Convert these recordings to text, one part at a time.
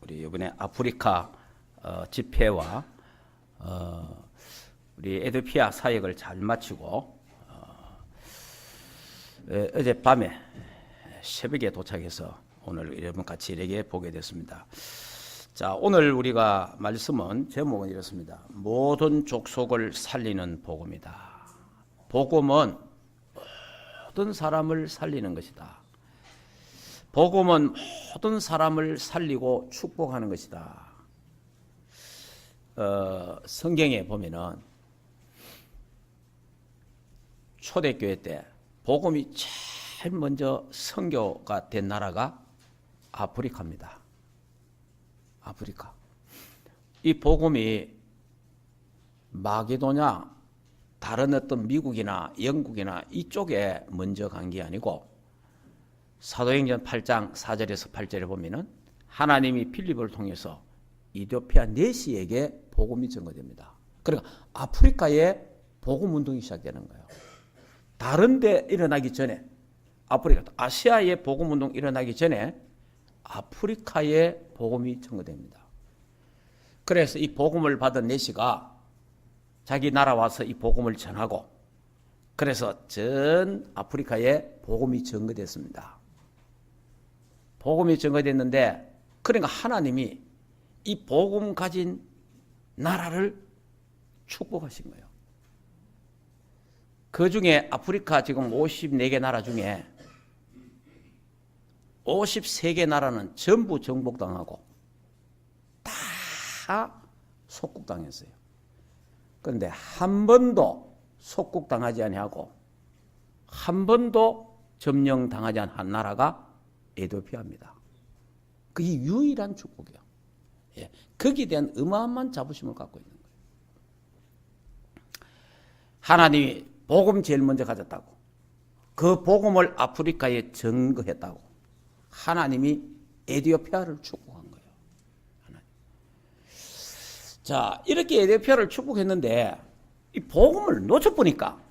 우리 이번에 아프리카 집회와 우리 에티오피아 사역을 잘 마치고 어젯밤에 새벽에 도착해서 오늘 여러분 같이 이렇게 보게 됐습니다. 자, 오늘 우리가 말씀은 제목은 이렇습니다. 모든 족속을 살리는 복음이다. 복음은 모든 사람을 살리는 것이다. 복음은 모든 사람을 살리고 축복하는 것이다. 성경에 보면은 초대교회 때 복음이 제일 먼저 선교가 된 나라가 아프리카입니다. 아프리카. 이 복음이 마게도냐, 다른 어떤 미국이나 영국이나 이쪽에 먼저 간 게 아니고 사도행전 8장 4절에서 8절에 보면은 하나님이 필립을 통해서 이디오피아 내시에게 복음이 전거됩니다. 그러니까 아프리카에 복음 운동이 시작되는 거예요. 다른 데 일어나기 전에 아프리카, 아시아에 복음 운동 일어나기 전에 아프리카에 복음이 전거됩니다. 그래서 이 복음을 받은 내시가 자기 나라 와서 이 복음을 전하고 그래서 전 아프리카에 복음이 전거됐습니다. 복음이 전거됐는데 그러니까 하나님이 이 복음 가진 나라를 축복하신 거예요. 그 중에 아프리카 지금 54개 나라 중에 53개 나라는 전부 정복당하고 다 속국당했어요. 그런데 한 번도 속국당하지 아니하고 한 번도 점령당하지 않은 한 나라가 에티오피아입니다. 그게 유일한 축복이에요. 예, 거기에 대한 어마어마한 자부심을 갖고 있는 거예요. 하나님이 복음 제일 먼저 가졌다고, 그 복음을 아프리카에 전거했다고 하나님이 에티오피아를 축복한 거예요. 하나님. 자, 이렇게 에티오피아를 축복했는데 이 복음을 놓쳐보니까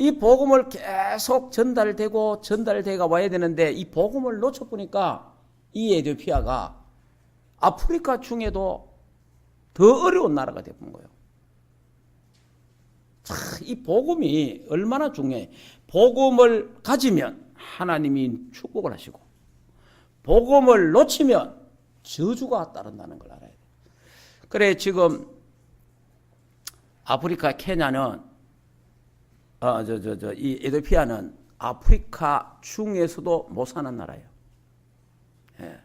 이 복음을 계속 전달되고 와야 되는데 이 복음을 놓쳐보니까 이 에티오피아가 아프리카 중에도 더 어려운 나라가 되는 거예요. 자, 이 복음이 얼마나 중요해. 복음을 가지면 하나님이 축복을 하시고 복음을 놓치면 저주가 따른다는 걸 알아야 돼요. 그래 지금 아프리카 케냐는 이 에티오피아는 아프리카 중에서도 못 사는 나라예요. 예.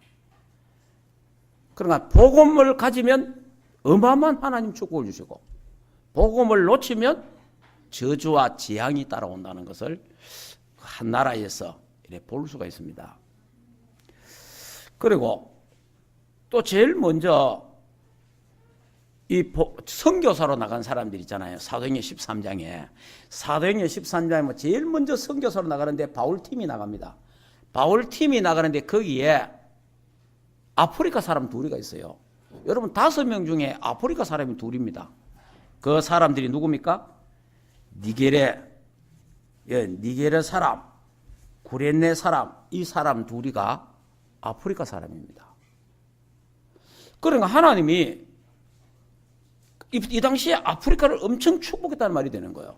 그러니까 복음을 가지면 어마어마한 하나님 축복을 주시고 복음을 놓치면 저주와 재앙이 따라온다는 것을 한 나라에서 이렇게 볼 수가 있습니다. 그리고 또 제일 먼저 이 선교사로 나간 사람들 있잖아요. 사도행전 13장에. 사도행전 13장에 제일 먼저 선교사로 나가는데 바울팀이 나갑니다. 바울팀이 나가는데 거기에 아프리카 사람 둘이가 있어요. 여러분 5명 중에 아프리카 사람이 둘입니다. 그 사람들이 누굽니까? 니게르 사람, 구레네 사람, 이 사람 둘이가 아프리카 사람입니다. 그러니까 하나님이 이 당시에 아프리카를 엄청 축복했다는 말이 되는 거예요.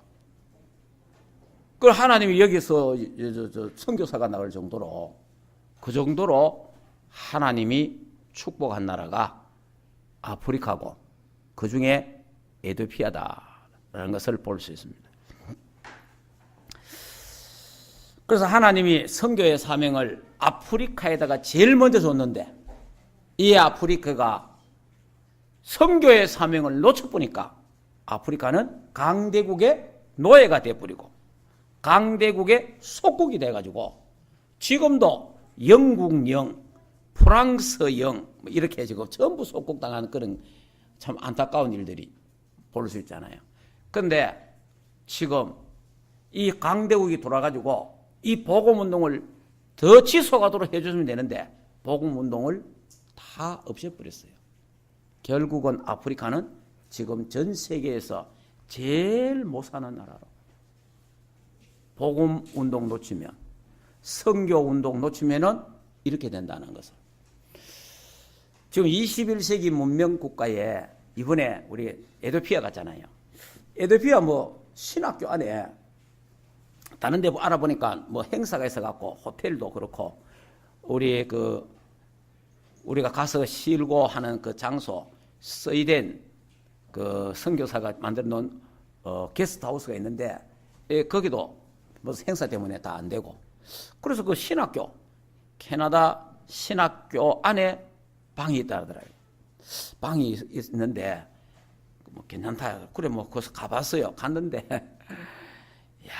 그 하나님이 여기서 선교사가 나갈 정도로 그 정도로 하나님이 축복한 나라가 아프리카고 그 중에 에티오피아다라는 것을 볼 수 있습니다. 그래서 하나님이 선교의 사명을 아프리카에다가 제일 먼저 줬는데 이 아프리카가 선교의 사명을 놓쳐보니까 아프리카는 강대국의 노예가 돼버리고 강대국의 속국이 돼가지고 지금도 영국령, 프랑스령 이렇게 지금 전부 속국당하는 그런 참 안타까운 일들이 볼 수 있잖아요. 그런데 지금 이 강대국이 돌아가지고 이 복음운동을 더 지속하도록 해주시면 되는데 복음운동을 다 없애버렸어요. 결국은 아프리카는 지금 전 세계에서 제일 못 사는 나라로 복음운동 놓치면 선교운동 놓치면은 이렇게 된다는 것을 지금 21세기 문명 국가에 이번에 우리 에티오피아 갔잖아요. 에티오피아 뭐 신학교 안에 다른 데 알아보니까 뭐 행사가 있어갖고 호텔도 그렇고 우리가 가서 쉬고 하는 그 장소 쓰이된 그 선교사가 만들어 놓은 게스트하우스가 있는데 거기도 무슨 행사 때문에 다 안 되고 그래서 그 신학교 캐나다 신학교 안에 방이 있다 하더라고요. 방이 있는데 뭐 괜찮다. 그래 뭐 거기서 가봤어요. 갔는데 야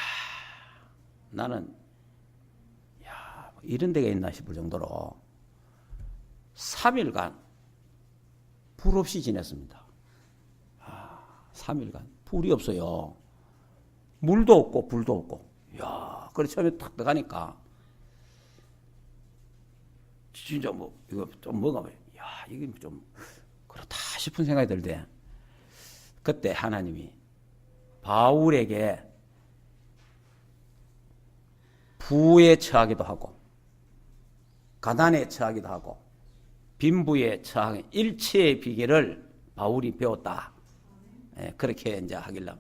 나는 야 이런 데가 있나 싶을 정도로 3일간 불 없이 지냈습니다. 3일간 불이 없어요. 물도 없고 불도 없고. 야, 그래 처음에 탁 들어가니까 진짜 뭐 이거 좀 뭐가 야 이게 좀 그렇다 싶은 생각이 들대. 그때 하나님이 바울에게 부에 처하기도 하고 가난에 처하기도 하고 빈부에 처하는 일체의 비결을 바울이 배웠다. 그렇게 이제 하길래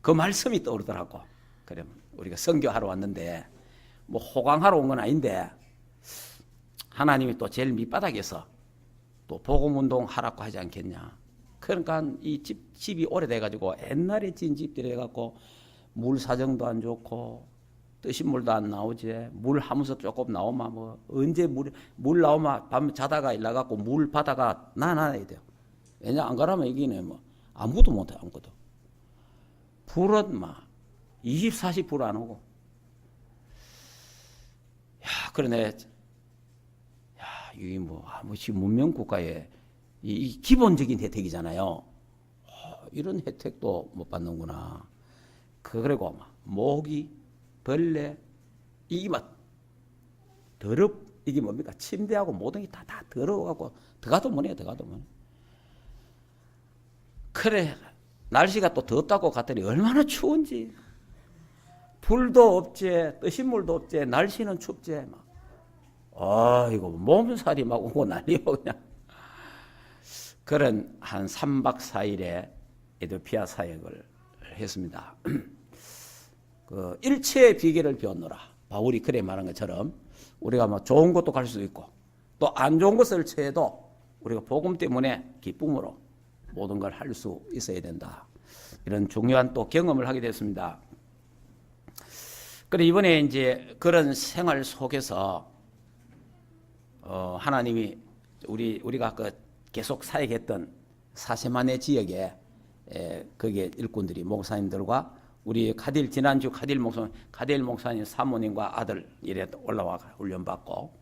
그 말씀이 떠오르더라고. 그래 우리가 선교하러 왔는데 뭐 호강하러 온 건 아닌데 하나님이 또 제일 밑바닥에서 또 복음운동 하라고 하지 않겠냐. 그러니까 이 집이 오래돼가지고 옛날에 진 집들이 해갖고 물 사정도 안 좋고 뜨신 물도 안 나오지. 물 하면서 조금 나오면 뭐 언제 물 나오면 밤 자다가 일나갖고 물 받아가 나놔야 돼요. 왜냐 안 그러면 이기네 뭐 아무것도 못해 아무것도. 불은 막 24시 불 안 오고. 야 그러네. 야 이게 뭐 지금 문명 국가의 이 기본적인 혜택이잖아요. 이런 혜택도 못 받는구나. 그리고 막 모기, 벌레, 이게 막 이게 뭡니까? 침대하고 모든 게 다 더러워갖고 들어가도 뭐네, 들어가도 뭐네. 그래 날씨가 또 덥다고 갔더니 얼마나 추운지. 불도 없지, 뜨신 물도 없지, 날씨는 춥지. 막. 이거 몸살이 막 오고 난리고 그냥. 그런 한 3박 4일의 에티오피아 사역을 했습니다. 그 일체의 비결을 배웠노라. 바울이 그래 말한 것처럼 우리가 뭐 좋은 것도 갈 수도 있고 또 안 좋은 것을 처해도 우리가 복음 때문에 기쁨으로 모든 걸 할 수 있어야 된다. 이런 중요한 또 경험을 하게 됐습니다. 그래 이번에 이제 그런 생활 속에서 하나님이 우리가 그 계속 사역했던 사세마네 지역에 거기에 일꾼들이 목사님들과 우리 지난주 카딜 목사님 사모님과 아들 이래 올라와 훈련받고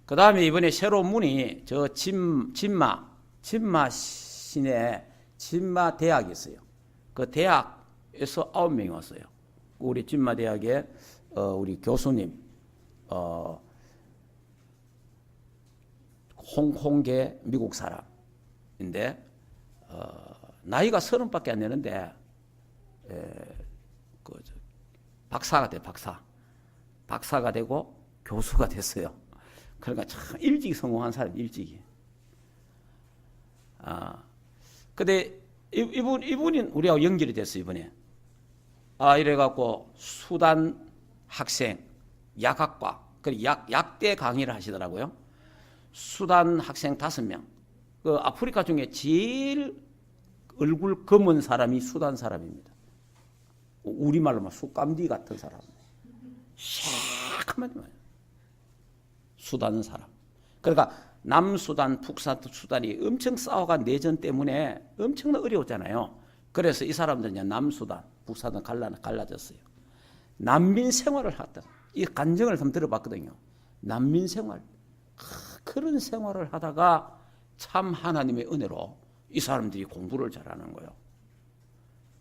그 다음에 이번에 새로운 문이 저 진마 시내 진마 대학이 있어요. 그 대학에서 9명이 왔어요. 우리 진마 대학에 우리 교수님 홍콩계 미국 사람인데 나이가 30밖에 안 되는데 박사가 돼 박사가 되고 교수가 됐어요. 그러니까 참 일찍 성공한 사람 일찍이. 근데 이분이 우리하고 연결이 됐어 이번에. 이래갖고 수단 학생 약학과 약대 강의를 하시더라고요. 수단 학생 5명. 그 아프리카 중에 제일 얼굴 검은 사람이 수단 사람입니다. 우리말로 막 쑥감디 같은 사람. 샥하면 말이야. 수단 사람. 그러니까 남수단, 북수단이 엄청 싸워간 내전 때문에 엄청나 어려웠잖아요. 그래서 이 사람들은 이제 남수단, 북수단 갈라졌어요. 난민 생활을 하던 이 간증을 한번 들어봤거든요. 난민 생활. 그런 생활을 하다가 참 하나님의 은혜로 이 사람들이 공부를 잘하는 거예요.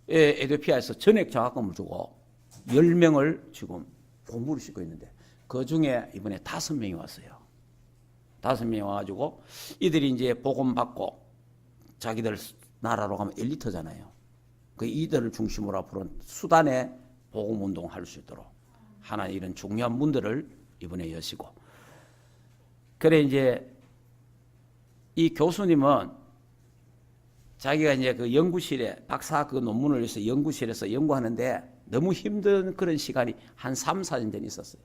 에티오피아에서 전액 장학금을 주고 10명을 지금 공부를 시키고 있는데 그 중에 이번에 5명이 왔어요. 5명이 와가지고 이들이 이제 복음 받고 자기들 나라로 가면 엘리트잖아요. 그 이들을 중심으로 앞으로 수단에 복음 운동할 수 있도록 하나님 이런 중요한 문들을 이번에 여시고 그래 이제 이 교수님은 자기가 이제 그 연구실에 박사 그 논문을 위해서 연구실에서 연구하는데 너무 힘든 그런 시간이 한 3, 4년 전에 있었어요.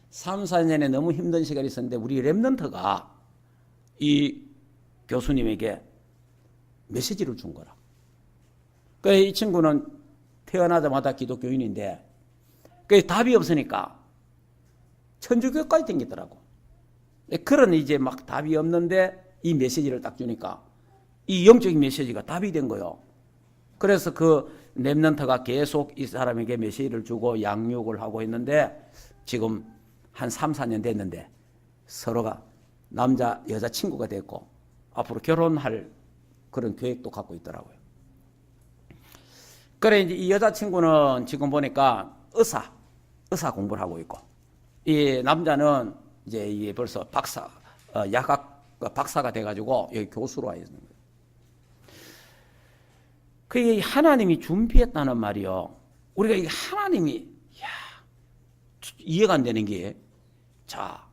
3, 4년 전에 너무 힘든 시간이 있었는데 우리 랩런트가 이 교수님에게 메시지를 준 거라. 그러니까 이 친구는 태어나자마자 기독교인인데 그 답이 없으니까 천주교까지 댕기더라고. 그런 이제 막 답이 없는데 이 메시지를 딱 주니까 이 영적인 메시지가 답이 된 거예요. 그래서 그 랩런트가 계속 이 사람에게 메시지를 주고 양육을 하고 있는데 지금 한 3, 4년 됐는데 서로가 남자, 여자 친구가 됐고 앞으로 결혼할 그런 계획도 갖고 있더라고요. 그래 이제 이 여자친구는 지금 보니까 의사 공부를 하고 있고 이 남자는 이제 이게 벌써 박사, 약학 박사가 돼가지고 여기 교수로 와 있는 거예요. 그게 하나님이 준비했다는 말이요. 우리가 이 하나님이 이해가 안 되는 게 자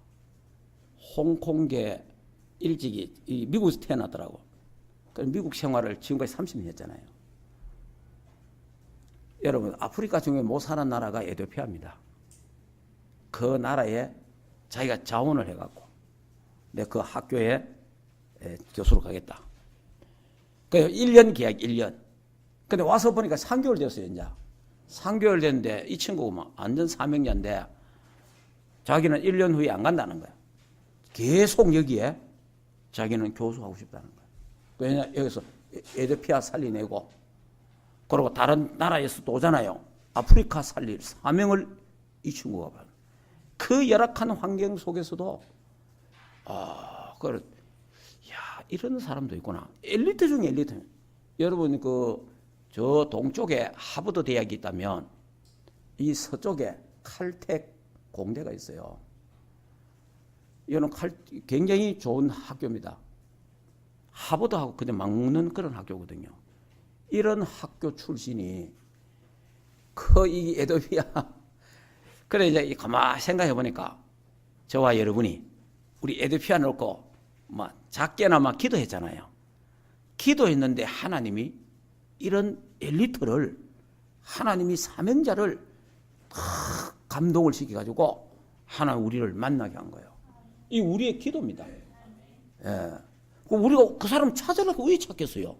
홍콩계 일찍이 이 미국에서 태어났더라고. 그래서 미국 생활을 지금까지 30년 했잖아요. 여러분 아프리카 중에 못 사는 나라가 에티오피아입니다. 그 나라에 자기가 자원을 해갖고 내 그 학교에 교수로 가겠다. 그 1년 계약 1년. 근데 와서 보니까 3개월 됐어요, 이제. 3개월 됐는데 이 친구가 막 완전 사명자인데 자기는 1년 후에 안 간다는 거야. 계속 여기에 자기는 교수하고 싶다는 거야. 왜냐, 여기서 에티오피아 살리내고 그리고 다른 나라에서 또 오잖아요. 아프리카 살릴 사명을 이 친구가 봐요. 그 열악한 환경 속에서도 이런 사람도 있구나. 엘리트 중에 엘리트. 여러분 저 동쪽에 하버드 대학이 있다면 이 서쪽에 칼텍 공대가 있어요. 이거는 굉장히 좋은 학교입니다. 하버드하고 그냥 막는 그런 학교거든요. 이런 학교 출신이 이 에티오피아 그래 이제 가만 생각해 보니까 저와 여러분이 우리 에티오피아 놓고 작게나마 기도했잖아요. 기도했는데 하나님이 이런 엘리트를 하나님이 사명자를 감동을 시켜가지고 하나님 우리를 만나게 한 거예요. 이 우리의 기도입니다. 예. 우리가 그 사람 찾으려고 왜 찾겠어요?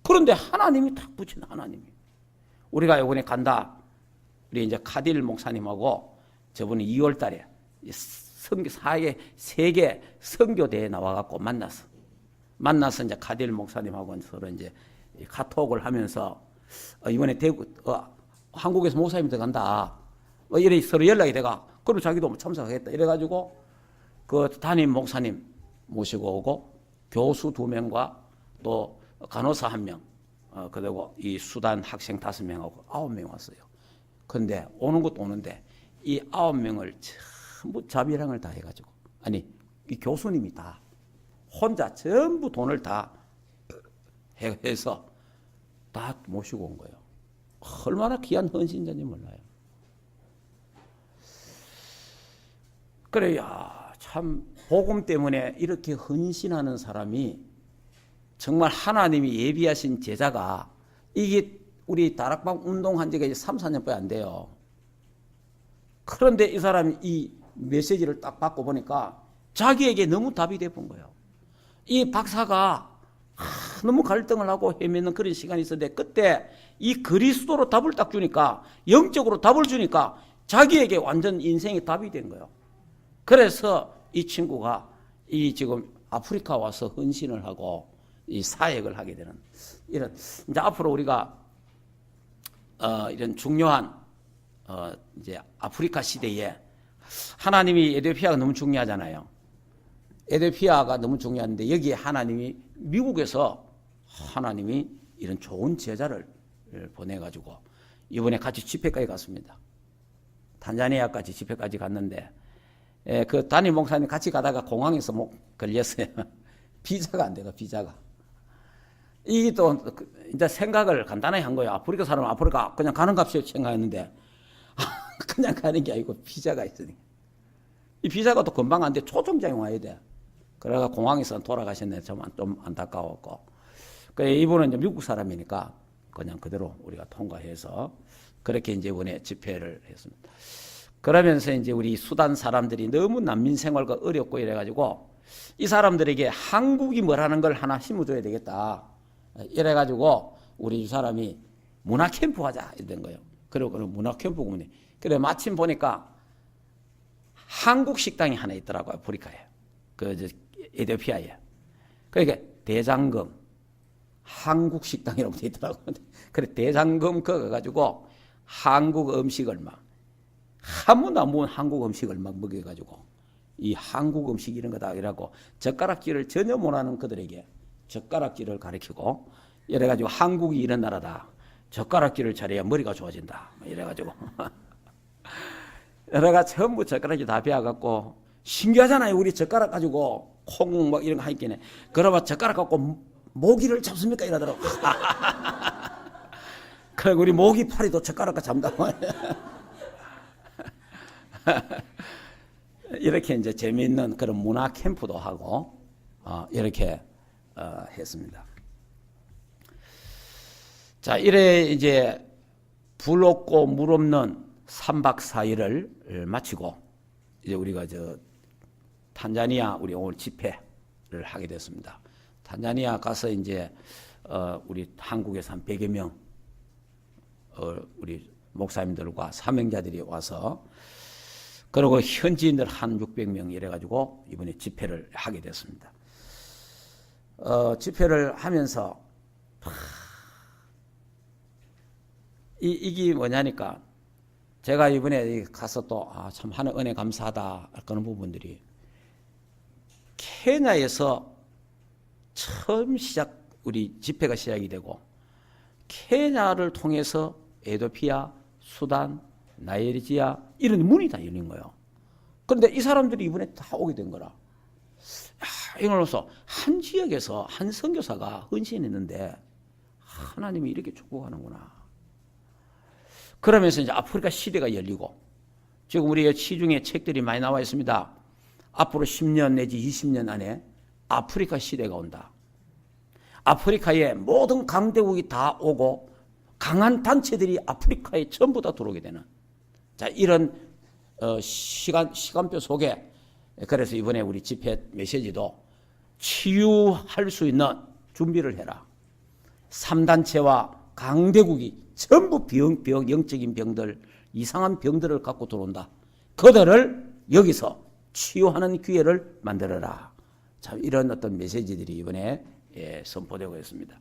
그런데 하나님이 탁 붙인 하나님이. 우리가 이번에 간다. 우리 이제 카딜 목사님하고 저번에 2월 달에 세계 선교대회에 나와갖고 만나서 이제 카딜 목사님하고 서로 이제 카톡을 하면서 이번에 한국에서 목사님이 들어간다. 이래 서로 연락이 돼가. 그리고 자기도 참석하겠다. 이래가지고 그 담임 목사님 모시고 오고 교수 2명과 또 간호사 1명, 그리고 이 수단 학생 5명하고 9명 왔어요. 근데 오는 것도 오는데 이 9명을 전부 자비랑을 다 해가지고 이 교수님이 다 혼자 전부 돈을 다 해서 다 모시고 온 거예요. 얼마나 귀한 헌신자인지 몰라요. 그래야 참 복음 때문에 이렇게 헌신하는 사람이 정말 하나님이 예비하신 제자가 이게 우리 다락방 운동한 지가 이제 3, 4년밖에 안 돼요. 그런데 이 사람이 이 메시지를 딱 받고 보니까 자기에게 너무 답이 돼본 거예요. 이 박사가 너무 갈등을 하고 헤매는 그런 시간이 있었는데 그때 이 그리스도로 답을 딱 주니까 영적으로 답을 주니까 자기에게 완전 인생의 답이 된 거예요. 그래서 이 친구가 이 지금 아프리카 와서 헌신을 하고 이 사역을 하게 되는 이런 이제 앞으로 우리가 이런 중요한 이제 아프리카 시대에 하나님이 에티오피아가 너무 중요하잖아요. 에티오피아가 너무 중요한데 여기에 하나님이 미국에서 하나님이 이런 좋은 제자를 보내가지고 이번에 같이 집회까지 갔습니다. 탄자니아까지 집회까지 갔는데 그 담임 목사님 같이 가다가 공항에서 걸렸어요. 비자가 안 돼요. 비자가. 이게 또 이제 생각을 간단하게 한 거예요. 아프리카 사람은 아프리카 그냥 가는 값이 생각했는데 그냥 가는 게 아니고 비자가 있으니까. 이 비자가 또 금방 안 돼. 초청장이 와야 돼. 그래가 공항에서 돌아가셨네. 좀 안타까웠고. 그래 이분은 이제 미국 사람이니까 그냥 그대로 우리가 통과해서 그렇게 이제 이번에 집회를 했습니다. 그러면서 이제 우리 수단 사람들이 너무 난민 생활과 어렵고 이래가지고 이 사람들에게 한국이 뭐라는 걸 하나 심어줘야 되겠다. 이래가지고 우리 사람이 문화 캠프 하자 이런 거예요. 그리고 그런 문화 캠프 구문이. 그래 마침 보니까 한국 식당이 하나 있더라고요. 아프리카에. 에티오피아에. 그러니까 대장금 한국 식당이라고 돼 있더라고요. 그래 대장금 그거 가지고 한국 음식을 막 한 번도 안 먹은 한국 음식을 막 먹여가지고 이 한국 음식 이런 거다 이라고 젓가락질을 전혀 못하는 그들에게 젓가락질을 가르치고 이래가지고 한국이 이런 나라다. 젓가락질을 잘해야 머리가 좋아진다. 이래가지고 내가 전부 젓가락질 다 배워갖고 신기하잖아요. 우리 젓가락 가지고 콩 막 이런 거 하니까 그러면 젓가락 갖고 모기를 잡습니까 이러더라고. 그래 우리 모기 파리도 젓가락과 잡는다. 이렇게 이제 재미있는 그런 문화 캠프도 하고 이렇게 했습니다. 자, 이래 이제 불 없고 물 없는 3박 4일을 마치고 이제 우리가 탄자니아 우리 오늘 집회를 하게 됐습니다. 탄자니아 가서 이제 우리 한국에서 한 100여 명 우리 목사님들과 사명자들이 와서 그리고 현지인들 한 600명 이래가지고 이번에 집회를 하게 됐습니다. 집회를 하면서 이게 뭐냐니까 제가 이번에 가서 또 참 하는 은혜 감사하다 그런 부분들이 케냐에서 처음 우리 집회가 시작이 되고 케냐를 통해서 에티오피아, 수단, 나이지리아 이런 문이 다 열린 거예요. 그런데 이 사람들이 이번에 다 오게 된 거라. 이걸로서 한 지역에서 한 선교사가 헌신했는데 하나님이 이렇게 축복하는구나. 그러면서 이제 아프리카 시대가 열리고 지금 우리의 시중에 책들이 많이 나와 있습니다. 앞으로 10년 내지 20년 안에 아프리카 시대가 온다. 아프리카에 모든 강대국이 다 오고 강한 단체들이 아프리카에 전부 다 들어오게 되는 자 이런 시간표 속에 그래서 이번에 우리 집회 메시지도 치유할 수 있는 준비를 해라. 3단체와 강대국이 전부 영적인 병들 이상한 병들을 갖고 들어온다. 그들을 여기서 치유하는 기회를 만들어라. 참 이런 어떤 메시지들이 이번에 선포되고 있습니다.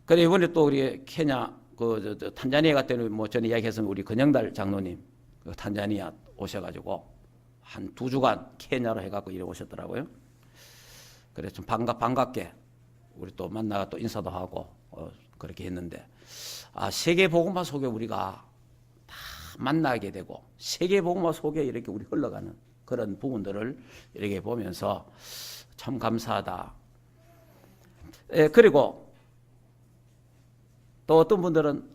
그래 이번에 또 우리 케냐 탄자니아 갔더니 뭐 전에 이야기했던 우리 건영달 장로님 탄자니아 오셔가지고 한 2주간 케냐로 해갖고 이래 오셨더라고요. 그래 좀 반갑게 우리 또 만나가 또 인사도 하고 그렇게 했는데 세계 복음화 속에 우리가 다 만나게 되고 세계 복음화 속에 이렇게 우리 흘러가는 그런 부분들을 이렇게 보면서 참 감사하다. 그리고 또 어떤 분들은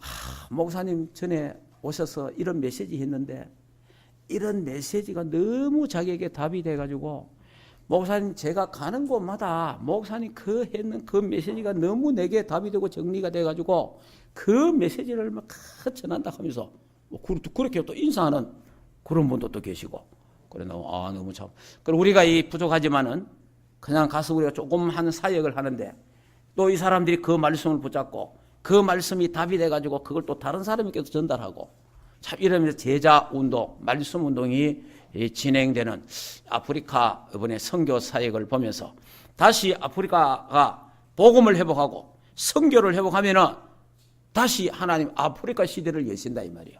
목사님 전에 오셔서 이런 메시지 했는데 이런 메시지가 너무 자기에게 답이 돼가지고 목사님 제가 가는 곳마다 목사님 했는 그 메시지가 너무 내게 답이 되고 정리가 돼가지고 그 메시지를 막 전한다 하면서 그렇게 또 인사하는 그런 분도 또 계시고 그래 너무 참. 그리고 우리가 이 부족하지만은 그냥 가서 우리가 조금 하는 사역을 하는데 또 이 사람들이 그 말씀을 붙잡고 그 말씀이 답이 돼가지고 그걸 또 다른 사람에게도 전달하고 참 이러면서 제자 운동, 말씀 운동이 진행되는 아프리카 이번에 선교 사역을 보면서 다시 아프리카가 복음을 회복하고 선교를 회복하면은 다시 하나님 아프리카 시대를 여신다 이 말이에요.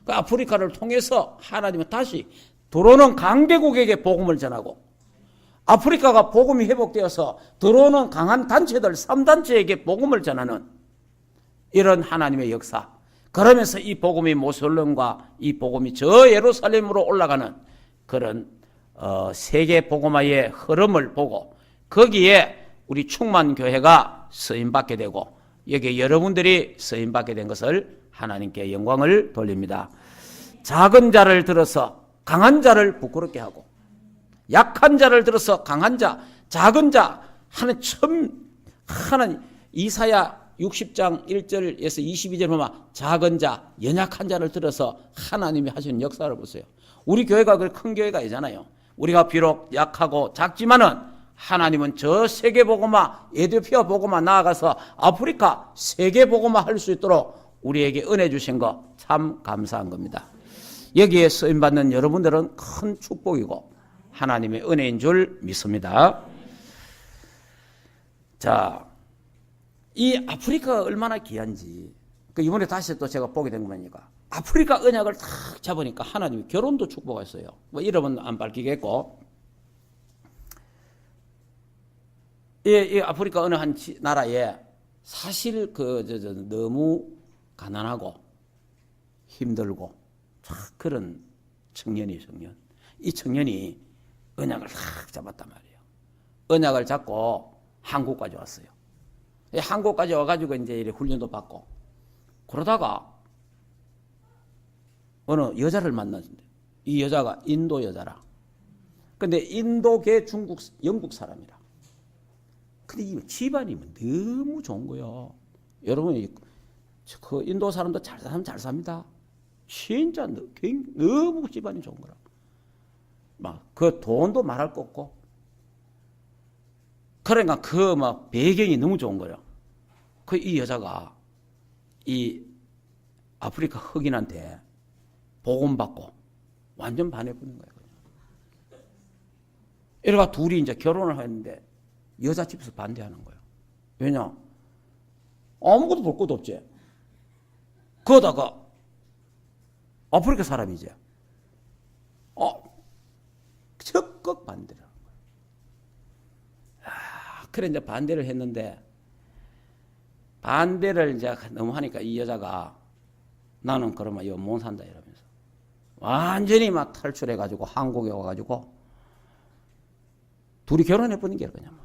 그 아프리카를 통해서 하나님은 다시 들어오는 강대국에게 복음을 전하고 아프리카가 복음이 회복되어서 들어오는 강한 단체들 3단체에게 복음을 전하는 이런 하나님의 역사. 그러면서 이 복음이 모슬렘과 이 복음이 저 예루살렘으로 올라가는 그런 세계 복음화의 흐름을 보고 거기에 우리 충만교회가 쓰임받게 되고 여기에 여러분들이 쓰임받게 된 것을 하나님께 영광을 돌립니다. 작은 자를 들어서 강한 자를 부끄럽게 하고 약한 자를 들어서 강한 자, 작은 자 하는 하는 이사야 60장 1절에서 22절 보면 작은 자, 연약한 자를 들어서 하나님이 하시는 역사를 보세요. 우리 교회가 그 큰 교회가 아니잖아요. 우리가 비록 약하고 작지만은 하나님은 저 세계복음화, 에티오피아 복음화 나아가서 아프리카 세계복음화 할 수 있도록 우리에게 은혜 주신 거 참 감사한 겁니다. 여기에 쓰임받는 여러분들은 큰 축복이고 하나님의 은혜인 줄 믿습니다. 자, 이 아프리카가 얼마나 귀한지 이번에 다시 또 제가 보게 된 거니까 아프리카 언약을 탁 잡으니까 하나님이 결혼도 축복했어요. 뭐 이름은 안 밝히겠고 이 아프리카 어느 한 나라에 사실 너무 가난하고 힘들고 그런 청년. 이 청년이 언약을 탁 잡았단 말이에요. 언약을 잡고 한국까지 왔어요. 한국까지 와가지고 이제 이렇게 훈련도 받고 그러다가 어느 여자를 만났는데 이 여자가 인도 여자라. 근데 인도계 영국 사람이라. 근데 이 집안이 너무 좋은 거예요. 여러분, 그 인도 사람도 잘 삽니다. 진짜 너무 집안이 좋은 거라. 막 그 돈도 말할 거 없고. 그러니까 그 배경이 너무 좋은 거예요. 이 여자가 이 아프리카 흑인한테 복음 받고 완전 반해버린 거예요. 이래가 둘이 이제 결혼을 했는데 여자 집에서 반대하는 거예요. 왜냐? 아무것도 볼 것도 없지. 그러다가 아프리카 사람이지. 적극 반대를 하는 거예요. 그래 이제 반대를 했는데 반대를 이제 너무 하니까 이 여자가 나는 그러면 이거 못 산다 이러면서 완전히 막 탈출해가지고 한국에 와가지고 둘이 결혼해버린 게 그냥.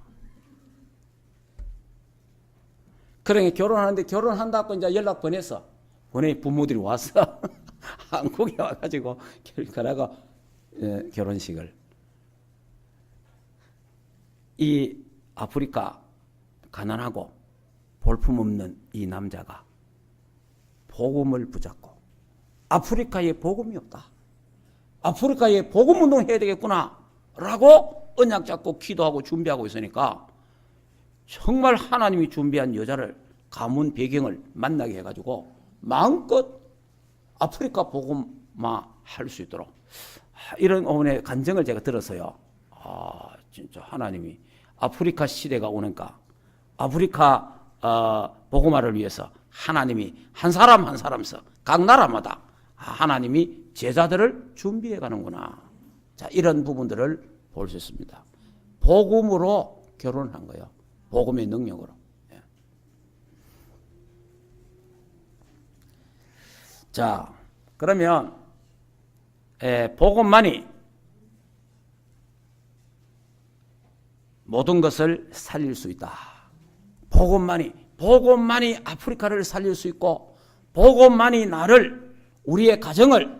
그러니까 결혼하는데 결혼한다고 이제 연락 보냈어. 부모들이 왔어. 한국에 와가지고 그러고 결혼식을. 이 아프리카 가난하고 볼품없는 이 남자가 복음을 붙잡고 아프리카에 복음이 없다. 아프리카에 복음운동 해야 되겠구나 라고 언약 잡고 기도하고 준비하고 있으니까 정말 하나님이 준비한 여자를 가문 배경을 만나게 해가지고 마음껏 아프리카 복음화 할 수 있도록 이런 어머니의 간증을 제가 들었어요. 진짜 하나님이 아프리카 시대가 오니까 아프리카 복음화를 위해서 하나님이 한 사람 한 사람서 각 나라마다 하나님이 제자들을 준비해 가는구나. 자, 이런 부분들을 볼 수 있습니다. 복음으로 결혼한 거예요. 복음의 능력으로. 자, 그러면 복음만이 모든 것을 살릴 수 있다. 복음만이 아프리카를 살릴 수 있고 복음만이 나를, 우리의 가정을,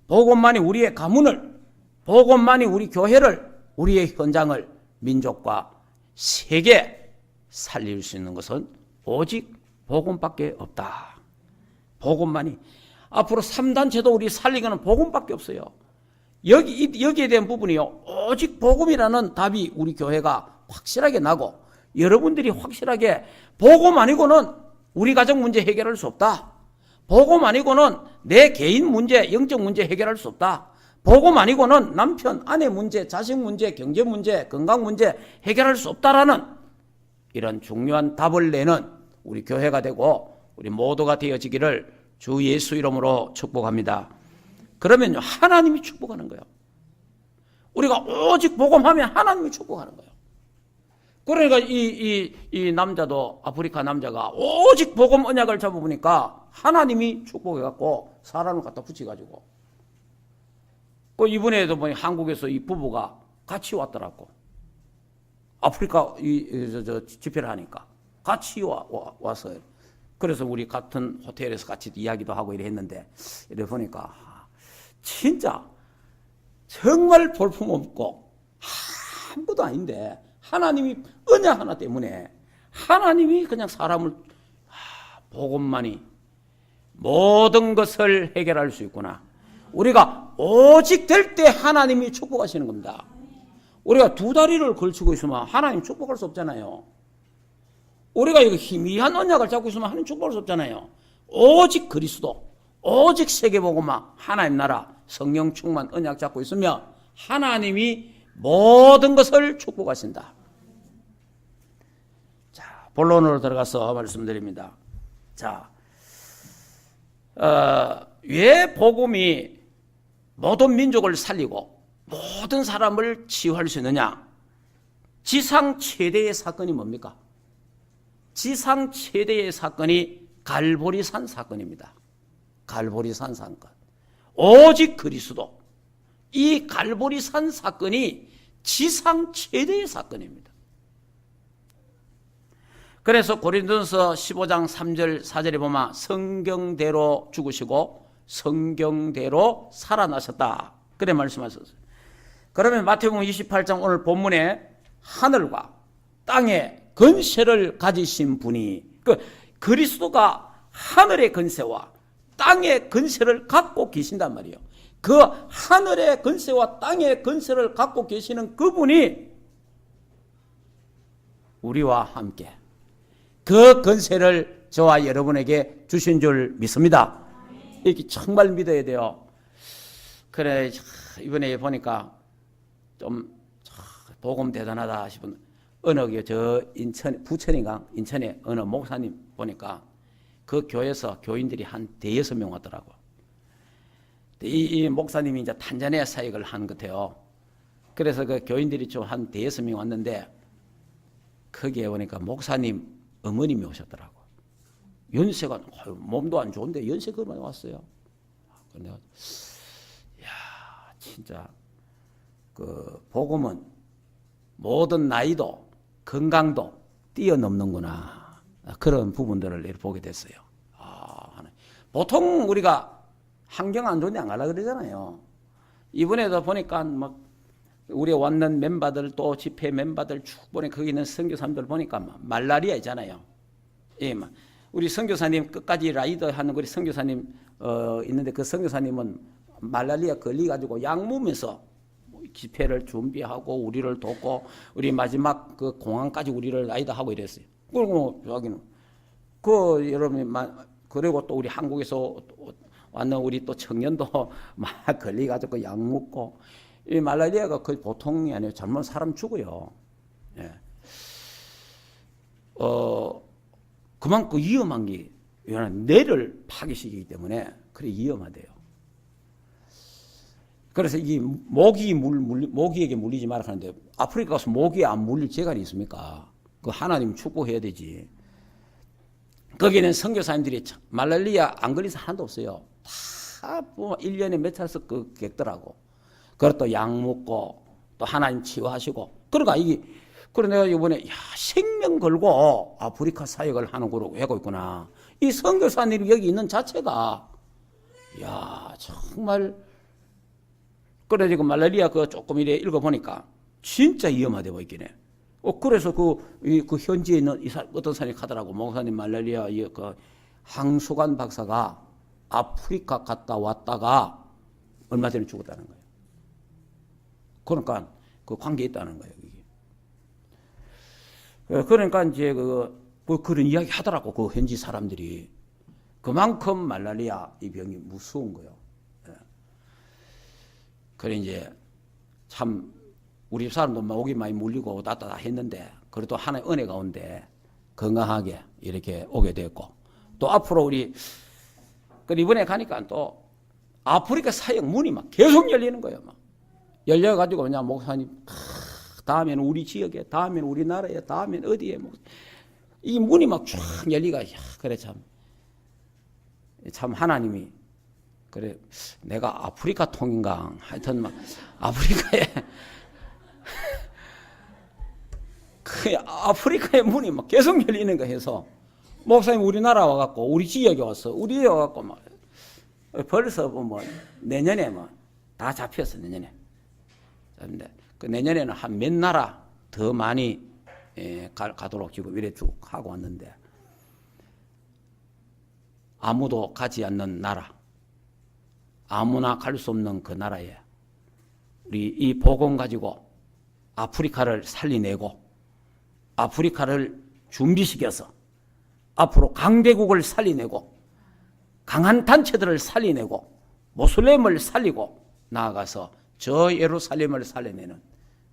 복음만이 우리의 가문을, 복음만이 우리 교회를, 우리의 현장을, 민족과 세계 살릴 수 있는 것은 오직 복음밖에 없다. 복음만이. 앞으로 3단체도 우리 살리기는 복음밖에 없어요. 여기에 대한 부분이요. 오직 복음이라는 답이 우리 교회가 확실하게 나고 여러분들이 확실하게 복음 아니고는 우리 가정 문제 해결할 수 없다. 복음 아니고는 내 개인 문제, 영적 문제 해결할 수 없다. 복음 아니고는 남편, 아내 문제, 자식 문제, 경제 문제, 건강 문제 해결할 수 없다라는 이런 중요한 답을 내는 우리 교회가 되고 우리 모두가 되어지기를 주 예수 이름으로 축복합니다. 그러면 하나님이 축복하는 거예요. 우리가 오직 복음하면 하나님이 축복하는 거예요. 그러니까 이 남자도, 아프리카 남자가 오직 복음 언약을 잡아보니까 하나님이 축복해갖고 사람을 갖다 붙여가지고 이번에도 보니 한국에서 이 부부가 같이 왔더라고. 아프리카 집회를 하니까 같이 왔어요. 그래서 우리 같은 호텔에서 같이 이야기도 하고 이래 했는데 이래 보니까 진짜 정말 볼품없고 아무것도 아닌데 하나님이 언약 하나 때문에 하나님이 그냥 사람을 복음만이 모든 것을 해결할 수 있구나. 우리가 오직 될 때 하나님이 축복하시는 겁니다. 우리가 두 다리를 걸치고 있으면 하나님 축복할 수 없잖아요. 우리가 이거 희미한 언약을 잡고 있으면 하나님 축복할 수 없잖아요. 오직 그리스도, 오직 세계복음화, 하나님 나라, 성령 충만 언약 잡고 있으면 하나님이 모든 것을 축복하신다. 자, 본론으로 들어가서 말씀드립니다. 자, 왜 복음이 모든 민족을 살리고 모든 사람을 치유할 수 있느냐? 지상 최대의 사건이 뭡니까? 지상 최대의 사건이 갈보리산 사건입니다. 갈보리산 사건. 오직 그리스도. 이 갈보리산 사건이 지상 최대의 사건입니다. 그래서 고린도전서 15장 3절 4절에 보면 성경대로 죽으시고 성경대로 살아나셨다. 그래 말씀하셨어요. 그러면 마태복음 28장 오늘 본문에 하늘과 땅의 권세를 가지신 분이 그리스도가 하늘의 권세와 땅의 권세를 갖고 계신단 말이에요. 그 하늘의 권세와 땅의 권세를 갖고 계시는 그분이 우리와 함께 그 권세를 저와 여러분에게 주신 줄 믿습니다. 이렇게 정말 믿어야 돼요. 그래 이번에 보니까 좀 복음 대단하다 싶은 어느 저 인천 부천인가 인천에 어느 목사님 보니까 그 교회에서 교인들이 한 대여섯 명 왔더라고. 이 목사님이 이제 탄자니아 사역을 한 것 같아요. 그래서 그 교인들이 좀 한 대여섯 명 왔는데 거기에 보니까 목사님 어머님이 오셨더라고. 연세가 몸도 안 좋은데 연세가 많이 왔어요. 근데 야 진짜 그 복음은 모든 나이도 건강도 뛰어넘는구나. 그런 부분들을 보게 됐어요. 보통 우리가 환경 안 좋은데 안 가려고 그러잖아요. 이번에도 보니까 막 우리 왔는 멤버들 또 집회 멤버들 쭉 보니 거기 있는 선교사님들 보니까 말라리아 있잖아요. 예, 우리 선교사님 끝까지 라이더 하는 우리 선교사님 있는데 그 선교사님은 말라리아 걸려가지고 약무면서 집회를 준비하고 우리를 돕고 우리 마지막 그 공항까지 우리를 라이더 하고 이랬어요. 그리고 여기는 그 여러분이 그리고 또 우리 한국에서 왔는 우리 또 청년도 막 걸려가지고 약 먹고 이 말라리아가 거의 보통이 아니에요. 잘못 사람 죽어요. 예. 그만큼 위험한 게 뇌를 파괴시키기 때문에 그래 위험하대요. 그래서 이 모기에게 물리지 말라 하는데 아프리카 가서 모기에 안 물릴 재간이 있습니까? 그 하나님 축복해야 되지. 거기는 선교사님들이 말라리아 안 걸린 사람 하나도 없어요. 다 뭐 1년에 몇 차씩 그 객더라고. 그것도 약 먹고 또 하나님 치유하시고. 그러니까 그래 내가 이번에 생명 걸고 아프리카 사역을 하는 거로 하고 있구나. 이 선교사님이 여기 있는 자체가 정말 그래 지금 말라리아 그 조금 이래 읽어보니까 진짜 위험하대 보이긴 해. 그래서 그 현지에 있는 어떤 사람이 가더라고. 목사님 말라리아 그 항수관 박사가 아프리카 갔다 왔다가 얼마 전에 죽었다는 거예요. 그러니까 그 관계에 있다는 거예요. 이게. 그러니까 이제 그런 이야기 하더라고. 그 현지 사람들이. 그만큼 말라리아 이 병이 무서운 거예요. 그래 이제 참 우리 집 사람도 목이 많이 물리고 왔다 했는데 그래도 하나의 은혜 가운데 건강하게 이렇게 오게 됐고 또 앞으로 우리 이번에 가니까 또 아프리카 사역 문이 막 계속 열리는 거예요. 막 열려가지고 그냥 목사님 다음에는 우리 지역에 다음에는 우리나라에 다음에는 어디에 이 문이 막 쫙 열리가 그래 참 하나님이 그래 내가 아프리카 통인가 하여튼 막 아프리카에 그 아프리카의 문이 막 계속 열리는 거 해서 목사님 우리나라 와갖고 우리 지역에 왔어 우리 지역에 와갖고 막 벌써 뭐 내년에 뭐 다 잡혔어 내년에. 그 내년에는 한 몇 나라 더 많이 가도록 지금 이래 쭉 하고 왔는데, 아무도 가지 않는 나라, 아무나 갈 수 없는 그 나라에 우리 이 복음 가지고 아프리카를 살리내고 아프리카를 준비시켜서 앞으로 강대국을 살리내고 강한 단체들을 살리내고 모슬렘을 살리고 나아가서 저 예루살렘을 살려내는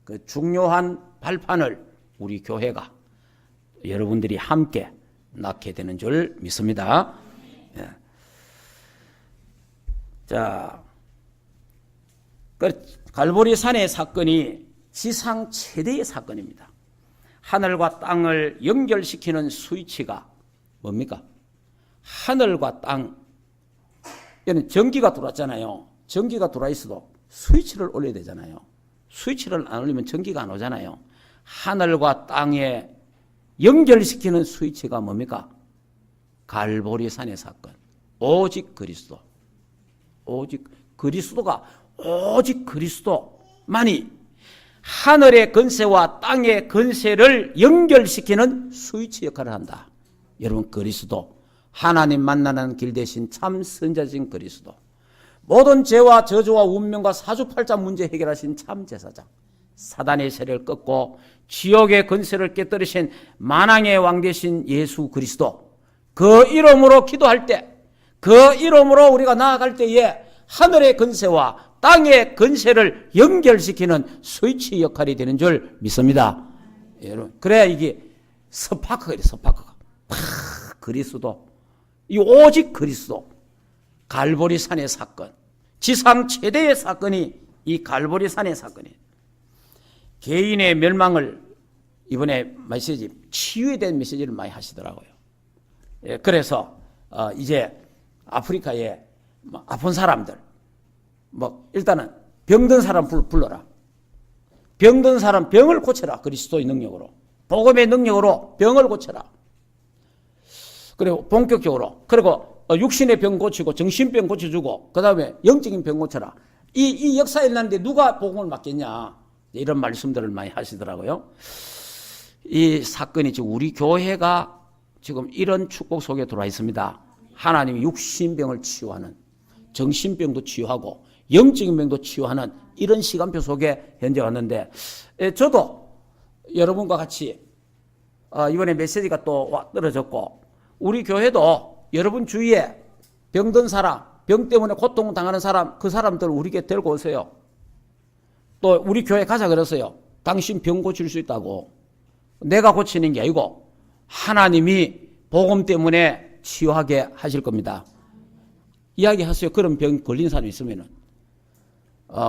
그 중요한 발판을 우리 교회가 여러분들이 함께 낳게 되는 줄 믿습니다. 예. 자, 갈보리 산의 사건이 지상 최대의 사건입니다. 하늘과 땅을 연결시키는 스위치가 뭡니까? 하늘과 땅. 얘는 전기가 들어왔잖아요. 전기가 들어와 있어도 스위치를 올려야 되잖아요. 스위치를 안 올리면 전기가 안 오잖아요. 하늘과 땅에 연결시키는 스위치가 뭡니까? 갈보리 산의 사건. 오직 그리스도. 오직 그리스도가 오직 그리스도만이 하늘의 건세와 땅의 건세를 연결시키는 스위치 역할을 한다. 여러분, 그리스도, 하나님 만나는 길 대신 참 선자신 그리스도, 모든 죄와 저주와 운명과 사주팔자 문제 해결하신 참 제사장, 사단의 세를 꺾고 지옥의 건세를 깨뜨리신 만왕의 왕 되신 예수 그리스도, 그 이름으로 기도할 때, 그 이름으로 우리가 나아갈 때에 하늘의 건세와 땅의 건세를 연결시키는 스위치 역할이 되는 줄 믿습니다. 여러분, 그래야 이게 스파크가 이래, 스파크가. 그리스도, 이 오직 그리스도, 갈보리 산의 사건, 지상 최대의 사건이 이 갈보리 산의 사건이에요. 개인의 멸망을 이번에 메시지, 치유에 대한 메시지를 많이 하시더라고요. 예, 그래서 이제 아프리카에 아픈 사람들, 일단은 병든 사람 불러라. 병든 사람 병을 고쳐라. 그리스도의 능력으로, 복음의 능력으로 병을 고쳐라. 그리고 본격적으로, 그리고 육신의 병 고치고 정신병 고쳐주고 그 다음에 영적인 병 고쳐라. 이 역사에 일어났는데 누가 복음을 맡겠냐, 이런 말씀들을 많이 하시더라고요. 이 사건이 지금 우리 교회가 지금 이런 축복 속에 들어와 있습니다. 하나님이 육신병을 치유하는, 정신병도 치유하고 영적인 병도 치유하는 이런 시간표 속에 현재 왔는데, 저도 여러분과 같이 이번에 메시지가 또 떨어졌고, 우리 교회도 여러분 주위에 병든 사람, 병 때문에 고통당하는 사람, 그 사람들 우리에게 데리고 오세요. 또 우리 교회 가자 그랬어요. 당신 병 고칠 수 있다고. 내가 고치는 게 아니고 하나님이 복음 때문에 치유하게 하실 겁니다. 이야기하세요. 그런 병 걸린 사람이 있으면은.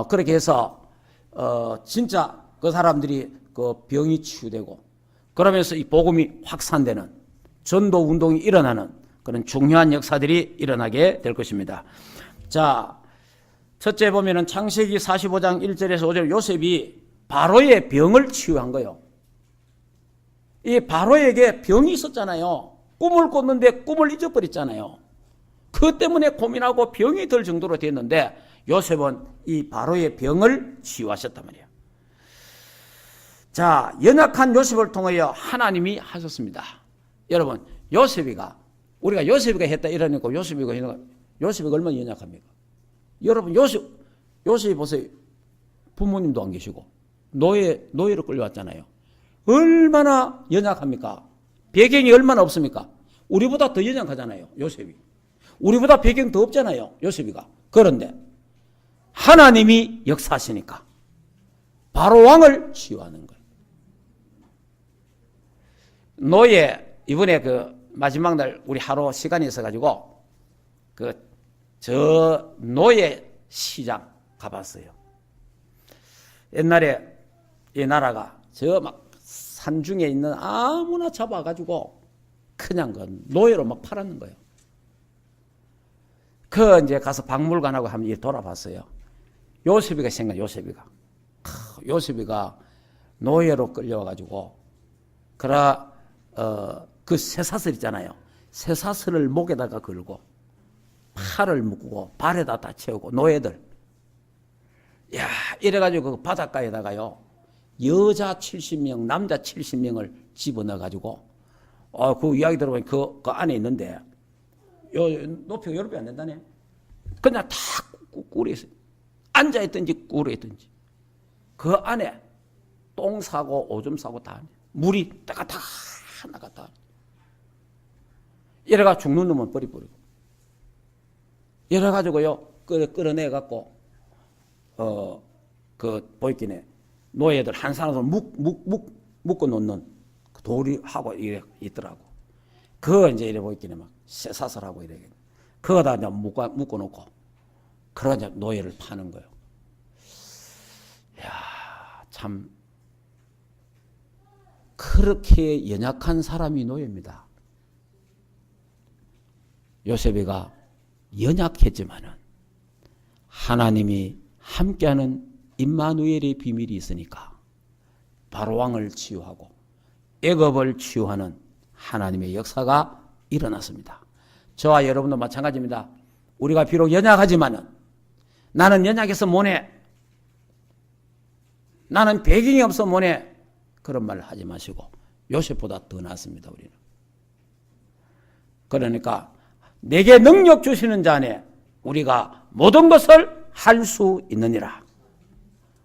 그렇게 해서 진짜 그 사람들이 그 병이 치유되고, 그러면서 이 복음이 확산되는, 전도 운동이 일어나는 그런 중요한 역사들이 일어나게 될 것입니다. 자, 첫째 보면은 창세기 45장 1절에서 5절, 요셉이 바로의 병을 치유한 거예요. 이 바로에게 병이 있었잖아요. 꿈을 꿨는데 꿈을 잊어버렸잖아요. 그 때문에 고민하고 병이 들 정도로 됐는데 요셉은 이 바로의 병을 치유하셨단 말이에요. 자, 연약한 요셉을 통하여 하나님이 하셨습니다. 여러분, 우리가 요셉이가 했다 이러니까 요셉이가 얼마나 연약합니까? 여러분, 요셉이 보세요. 부모님도 안 계시고 노예로 끌려왔잖아요. 얼마나 연약합니까? 배경이 얼마나 없습니까? 우리보다 더 연약하잖아요, 요셉이. 우리보다 배경 더 없잖아요, 요셉이가. 그런데 하나님이 역사하시니까 바로 왕을 치유하는 거예요. 이번에 그 마지막 날 우리 하루 시간이 있어가지고 저 노예 시장 가봤어요. 옛날에 이 나라가 저 막 산중에 있는 아무나 잡아가지고 그냥 그 노예로 막 팔았는 거예요. 이제 가서 박물관하고 한번 돌아봤어요. 요셉이가 노예로 끌려와가지고 그 쇠사슬 있잖아요. 쇠사슬을 목에다가 걸고 팔을 묶고 발에다 다 채우고 노예들, 이래가지고 그 바닷가에다가요 여자 70명, 남자 70명을 집어넣어 가지고 그 이야기 들어보니 그 안에 있는데 높이가 여러 배 안 된다네. 그냥 다 꿀에 있어요. 앉아있든지 꿀에 있든지 그 안에 똥 싸고 오줌 싸고 다 물이 다 나갔다. 이래가 죽는 놈은 버리고 이래가지고요 끌어내갖고 보이기네 노예들 한 사람을 묶어 놓는 그 돌이 하고 이래 있더라고. 그거 이제 이래 보이기네 막 쇠사슬하고 이래. 그거다 이제 묶어 놓고 그러 이제 노예를 파는 거예요. 야, 참 그렇게 연약한 사람이 노예입니다. 요셉이가 연약했지만은 하나님이 함께하는 임마누엘의 비밀이 있으니까 바로왕을 치유하고 애굽을 치유하는 하나님의 역사가 일어났습니다. 저와 여러분도 마찬가지입니다. 우리가 비록 연약하지만은 나는 연약해서 못해. 나는 배경이 없어 못해. 그런 말을 하지 마시고 요셉보다 더 낫습니다. 우리는. 그러니까 내게 능력 주시는 자 안에 우리가 모든 것을 할 수 있느니라.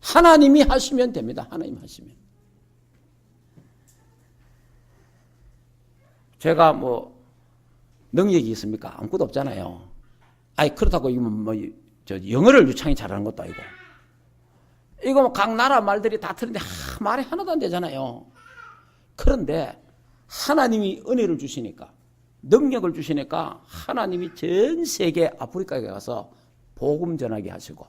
하나님이 하시면 됩니다. 하나님 하시면. 제가 뭐 능력이 있습니까? 아무것도 없잖아요. 아니 그렇다고 영어를 유창히 잘하는 것도 아니고 이거 각 나라 말들이 다 틀린데 말이 하나도 안 되잖아요. 그런데 하나님이 은혜를 주시니까 능력을 주시니까 하나님이 전 세계 아프리카에 가서 복음 전하게 하시고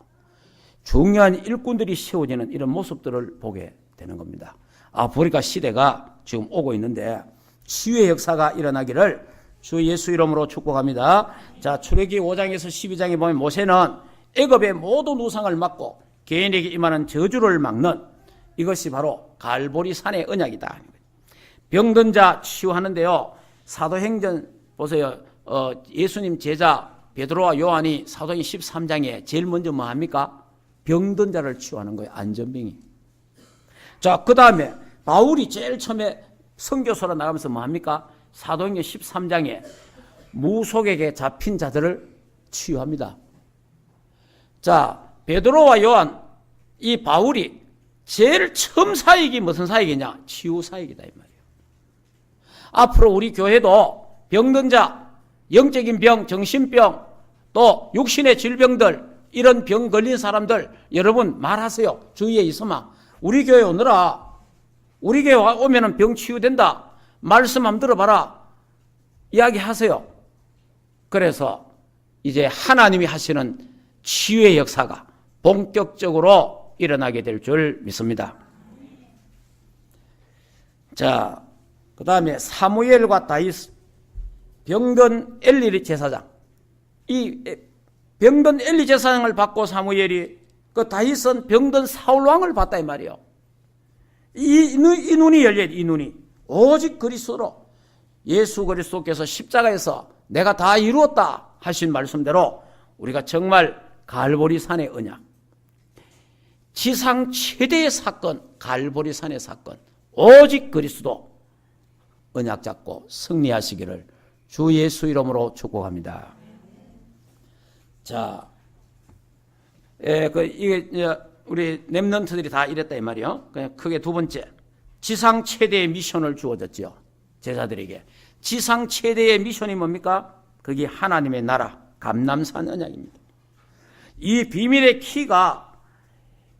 중요한 일꾼들이 세워지는 이런 모습들을 보게 되는 겁니다. 아프리카 시대가 지금 오고 있는데 치유의 역사가 일어나기를 주 예수 이름으로 축복합니다. 자, 출애굽기 5장에서 12장에 보면 모세는 애굽의 모든 우상을 막고 개인에게 임하는 저주를 막는 이것이 바로 갈보리 산의 언약이다. 병든 자 치유하는데요. 사도행전 보세요. 예수님 제자 베드로와 요한이 사도행전 13장에 제일 먼저 뭐 합니까? 병든 자를 치유하는 거예요. 안전병이. 자, 그 다음에 바울이 제일 처음에 선교소로 나가면서 뭐 합니까? 사도행전 13장에 무속에게 잡힌 자들을 치유합니다. 자, 베드로와 요한, 이 바울이 제일 처음 사역이 무슨 사역이냐? 치유 사역이다 이 말이에요. 앞으로 우리 교회도 병든 자, 영적인 병, 정신병, 또 육신의 질병들, 이런 병 걸린 사람들 여러분 말하세요. 주위에 있으면 우리 교회 오느라 우리 교회 오면은 병 치유된다. 말씀 한번 들어봐라. 이야기하세요. 그래서 이제 하나님이 하시는 치유의 역사가 본격적으로 일어나게 될 줄 믿습니다. 자, 그 다음에 사무엘과 다윗, 병든 엘리 제사장. 이 병든 엘리 제사장을 받고 사무엘이 그 다윗은 병든 사울 왕을 봤다 이 말이에요. 이 눈이 열려, 이 눈이. 오직 그리스도로 예수 그리스도께서 십자가에서 내가 다 이루었다 하신 말씀대로 우리가 정말 갈보리 산의 언약, 지상 최대의 사건, 갈보리 산의 사건, 오직 그리스도 언약 잡고 승리하시기를 주 예수 이름으로 축복합니다. 자, 이게 우리 렘넌트들이 다 이랬다 이 말이요. 그냥 크게 두 번째, 지상 최대의 미션을 주어졌죠. 제자들에게. 지상 최대의 미션이 뭡니까? 그게 하나님의 나라, 감람산 언약입니다. 이 비밀의 키가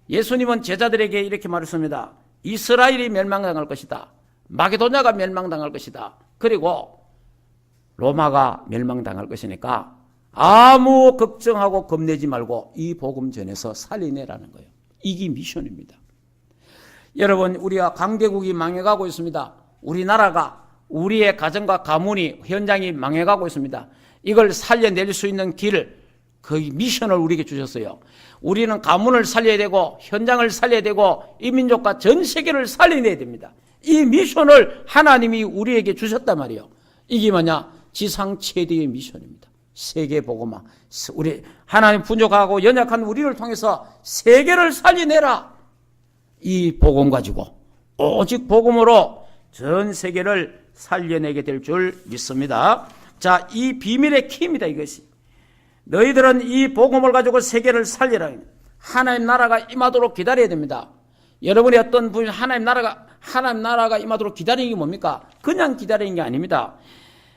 예수님은 제자들에게 이렇게 말했습니다. 이스라엘이 멸망당할 것이다. 마게도냐가 멸망당할 것이다. 그리고 로마가 멸망당할 것이니까 아무 걱정하고 겁내지 말고 이 복음 전해서 살리내라는 거예요. 이게 미션입니다. 여러분, 우리가 강대국이 망해가고 있습니다. 우리나라가, 우리의 가정과 가문이, 현장이 망해가고 있습니다. 이걸 살려낼 수 있는 길을, 그 미션을 우리에게 주셨어요. 우리는 가문을 살려야 되고 현장을 살려야 되고 이 민족과 전 세계를 살려내야 됩니다. 이 미션을 하나님이 우리에게 주셨단 말이에요. 이게 뭐냐? 지상 최대의 미션입니다. 세계 복음화. 우리 하나님 분족하고 연약한 우리를 통해서 세계를 살려내라. 이 복음 가지고 오직 복음으로 전 세계를 살려내게 될 줄 믿습니다. 자, 이 비밀의 키입니다. 이것이 너희들은 이 복음을 가지고 세계를 살리라. 하나님 나라가 임하도록 기다려야 됩니다. 여러분이 어떤 분이 하나님 나라가 임하도록 기다리는 게 뭡니까? 그냥 기다리는 게 아닙니다.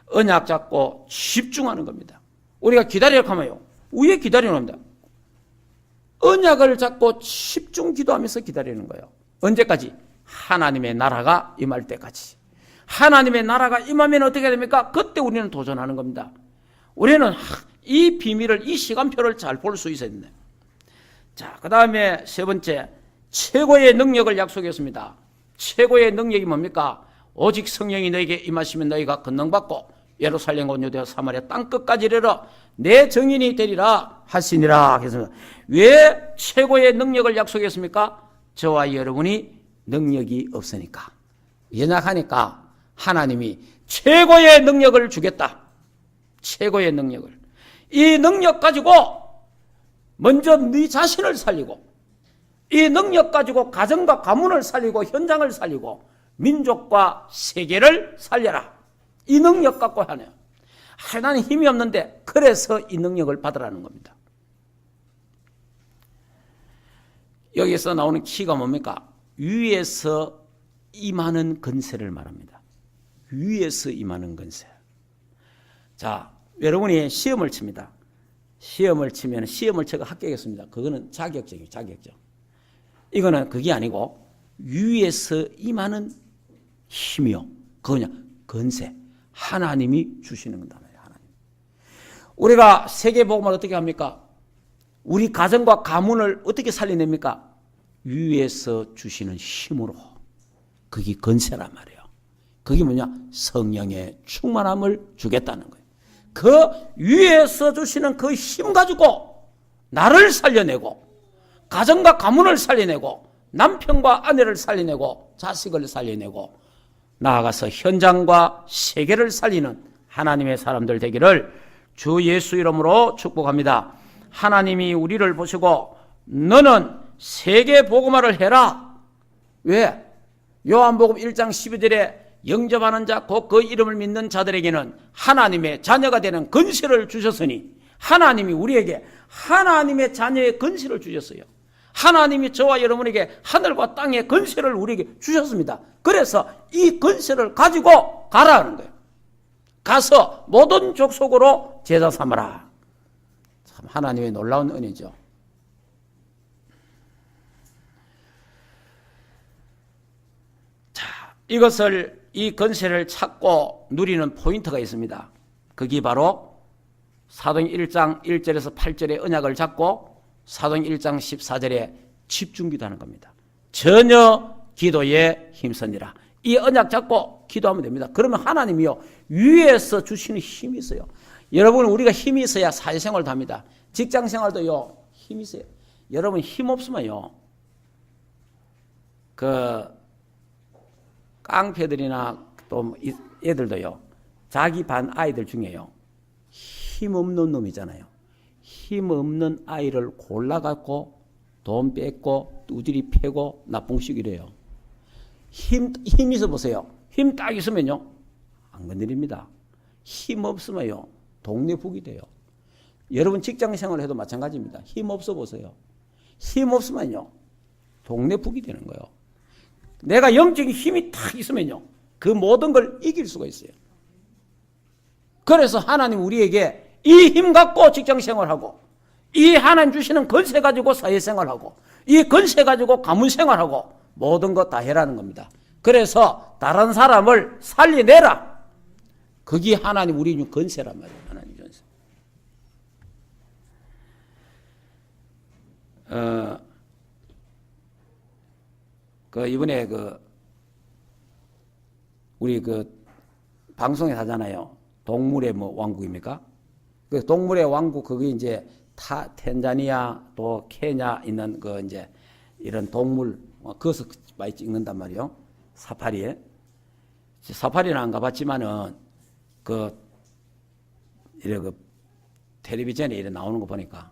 언약 잡고 집중하는 겁니다. 우리가 기다리려고 하면요, 왜 기다리는 겁니다? 언약을 잡고 집중 기도하면서 기다리는 거예요. 언제까지? 하나님의 나라가 임할 때까지. 하나님의 나라가 임하면 어떻게 됩니까? 그때 우리는 도전하는 겁니다. 우리는 이 비밀을, 이 시간표를 잘 볼 수 있어야 된다. 자, 그 다음에 세 번째, 최고의 능력을 약속했습니다. 최고의 능력이 뭡니까? 오직 성령이 너에게 임하시면 너희가 권능받고 예루살렘 온 유대와 사마리아 땅끝까지 이르러 내 증인이 되리라 하시니라 했습니다. 왜 최고의 능력을 약속했습니까? 저와 여러분이 능력이 없으니까, 연약하니까 하나님이 최고의 능력을 주겠다. 최고의 능력을. 이 능력 가지고 먼저 네 자신을 살리고, 이 능력 가지고 가정과 가문을 살리고 현장을 살리고 민족과 세계를 살려라. 이 능력 갖고 하네요. 나는 힘이 없는데, 그래서 이 능력을 받으라는 겁니다. 여기서 나오는 키가 뭡니까? 위에서 임하는 권세를 말합니다. 위에서 임하는 권세. 자, 여러분이 시험을 칩니다. 시험을 치면 시험을 쳐가 합격했습니다. 그거는 자격증이에요. 자격증. 이거는 그게 아니고 위에서 임하는 힘이요. 그거냐? 권세. 하나님이 주시는 거다. 하나님. 우리가 세계복음을 어떻게 합니까? 우리 가정과 가문을 어떻게 살려냅니까? 위에서 주시는 힘으로. 그게 권세란 말이에요. 그게 뭐냐? 성령의 충만함을 주겠다는 거예요. 그 위에서 주시는 그 힘 가지고 나를 살려내고, 가정과 가문을 살려내고, 남편과 아내를 살려내고, 자식을 살려내고, 나아가서 현장과 세계를 살리는 하나님의 사람들 되기를 주 예수 이름으로 축복합니다. 하나님이 우리를 보시고 너는 세계 복음화를 해라. 왜? 요한복음 1장 12절에 영접하는 자 곧 그 이름을 믿는 자들에게는 하나님의 자녀가 되는 권세를 주셨으니, 하나님이 우리에게 하나님의 자녀의 권세를 주셨어요. 하나님이 저와 여러분에게 하늘과 땅의 권세를 우리에게 주셨습니다. 그래서 이 권세를 가지고 가라는 거예요. 가서 모든 족속으로 제자 삼아라. 참 하나님의 놀라운 은혜죠. 자, 이 권세를 찾고 누리는 포인트가 있습니다. 그게 바로 사도행 1장 1절에서 8절의 언약을 잡고 사도행 1장 14절에 집중기도하는 겁니다. 전혀 기도에 힘쓰니라. 이 언약 잡고 기도하면 됩니다. 그러면 하나님이요, 위에서 주시는 힘이 있어요. 여러분, 우리가 힘이 있어야 사회생활도 합니다. 직장생활도요, 힘이 있어요. 여러분, 힘 없으면요, 깡패들이나 또 애들도요, 자기 반 아이들 중에요, 힘 없는 놈이잖아요. 힘 없는 아이를 골라갖고 돈 뺏고 두드리 패고 나쁜 이래요. 힘 있어 보세요. 힘 딱 있으면요, 안 건드립니다. 힘 없으면요, 동네 북이 돼요. 여러분 직장 생활을 해도 마찬가지입니다. 힘 없어 보세요. 힘 없으면요, 동네 북이 되는 거예요. 내가 영적인 힘이 딱 있으면요, 그 모든 걸 이길 수가 있어요. 그래서 하나님 우리에게 이 힘 갖고 직장 생활하고, 이 하나님 주시는 권세 가지고 사회생활하고, 이 권세 가지고 가문 생활하고, 모든 것 다 해라는 겁니다. 그래서 다른 사람을 살려내라. 그게 하나님 우리 준 권세란 말이에요. 하나님 권세. 이번에 우리 방송에 하잖아요. 동물의 왕국입니까? 그 동물의 왕국, 그게 이제 텐자니아 또 케냐 있는 이제 이런 동물, 그것을 많이 찍는단 말이에요. 사파리에. 사파리는 안 가봤지만은, 텔레비전에 이래 나오는 거 보니까,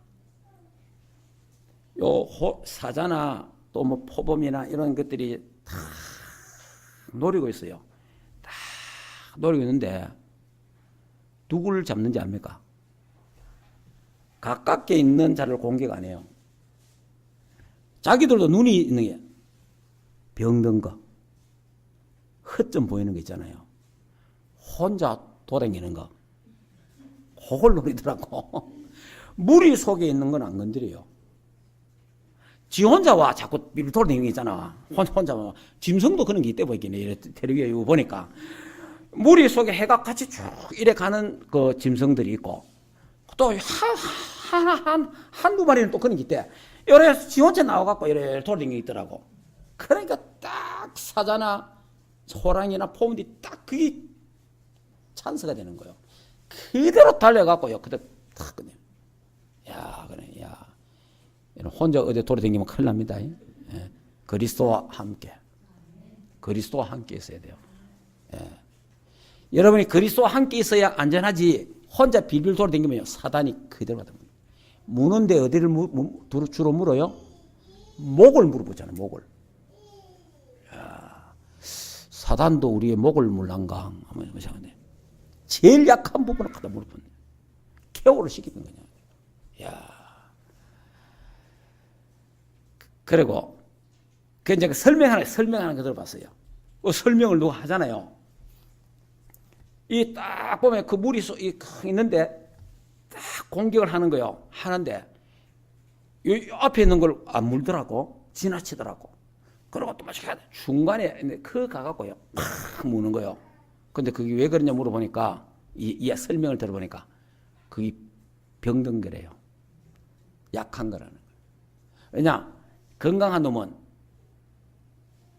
사자나 또 뭐 포범이나 이런 것들이 다 노리고 있어요. 다 노리고 있는데 누구를 잡는지 압니까? 가깝게 있는 자를 공격 안 해요. 자기들도 눈이 있는 게 병든 거, 헛점 보이는 거 있잖아요. 혼자 돌아다니는 거, 그걸 노리더라고. 무리 속에 있는 건 안 건드려요. 지 혼자 와 자꾸 돌아다니는 게 있잖아. 혼자 와. 짐승도 그런 게 있대 보이긴 해. 텔레비에 보니까 무리 속에 해가 같이 쭉 이래 가는 그 짐승들이 있고 또 한두 마리는 또 그런 게 있대. 이래 지 혼자 나와갖고 이래 돌아다니는 게 있더라고. 그러니까 딱 사자나 호랑이나 포문이 딱 그게 찬스가 되는 거예요. 그대로 달려갖고요. 그대로 탁 그냥. 야, 그래, 야. 혼자 어디 돌아다니면 큰일 납니다. 예. 그리스도와 함께. 그리스도와 함께 있어야 돼요. 예. 여러분이 그리스도와 함께 있어야 안전하지, 혼자 빌빌 돌아다니면 사단이 그대로 받습니다. 무는데 어디를 주로 물어요? 목을 물어보잖아요, 목을. 야, 사단도 우리의 목을 물란가? 한번 생각해. 제일 약한 부분을 갖다 물어보네. 케어를 시키는 거냐. 야. 그리고, 그 이제 설명하는 거 들어봤어요. 그 설명을 누가 하잖아요. 이 딱 보면 그 물이 있는데 딱 공격을 하는 거요. 하는데, 이 앞에 있는 걸 안 물더라고. 지나치더라고. 그리고 또 마치 중간에 그 가갖고요. 팍 무는 거요. 근데 그게 왜 그러냐 물어보니까, 이 설명을 들어보니까, 그게 병든 거래요. 약한 거라는 거예요. 왜냐? 건강한 놈은